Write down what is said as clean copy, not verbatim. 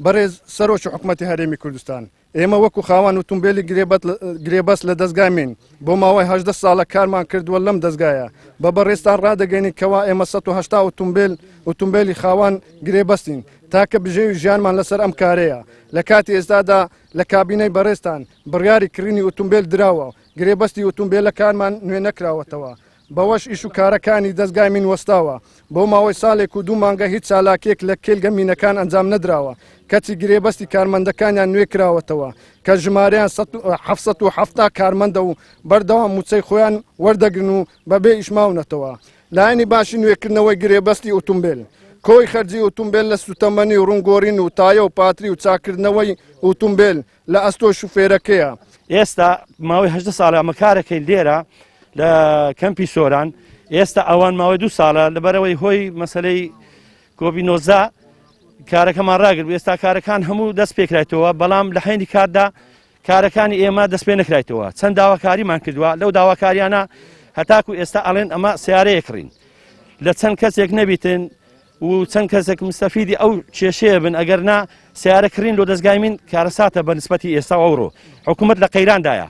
بەڕێز سەرۆکی حکوومەتی هەرێمی کوردستان ئێمە وەکو خاوان ئۆتۆمبیلی گرێبەست لە دەستگامین بۆ ماوەی 18 ساڵە کارمان کردووە لەم دەستگایە بە بەڕێستان ڕدەگەینی کەوا ئێمە 180 ئۆتۆمبیلی خاوان گرێبەستین تاکە بژێوی ژیانمان لەسەر ئەم کارەیە لە کاتی ئێستادا لە کابینەی بەڕێستان بڕیاری کردنی ئۆتۆمبیل دراوە گرێبەستی ئۆتۆمبیلەکانمان نوێ نەکراوەتەوە بەوەش ئیش و کارەکانی دەستگای من وەستاوە بۆ ماوەی ساڵێک و 2 مانگە هیچ چالاکێک لە کێلگە مینەکان ئەنجام نەدراوە کەچی گرێبەستی کارمەندەکانیان نوێ کراوەتەوە کە ژمارەیان 770 کارمەندە و بەردەوام موچەی خۆیان وەردەگرن و بەبێ ئیشماونەتەوە لایەنی باشی نوێکردنەوەی گرێبەستی ئۆتۆمبیل کۆی خەرجی ئۆتۆمبیل لە سوتەمەنی و ڕوونگۆڕین و تایە و پاتری و چاکردنەوەی ئۆتۆمبیل لە ئەستۆ شوفێرەکەیە ئێستا ماوەی 18 ساڵە ئەمە کارەکەی لێرە لە کەمپی سۆران ئێستا ئەوان ماوەی 2 ساڵە لەبەرەوەی هۆی مەسەلەی کۆڤید-19 کارەکەمان ڕاگرت ئێستا کارەکان هەموو دەست پێکرایتەوە بەڵام لە حینی کاردا کارەکانی ئێمە دەست پێ نەکرایتەوە چەند داواکاریمان کردووە لەو داواکاریانە هەتاکو ئێستا ئەڵێن ئەمە سیارەیە کڕین لە چەند کەسێک نەبیتن و چەند کەسێک مستەفیدی ئەو کێشەیە بن ئەگەر نا سیارە کڕین لۆ دەستگای من کارەساتە بە نسبەتی ئێستا ئەوڕۆ حکوومەت لە قەیراندایە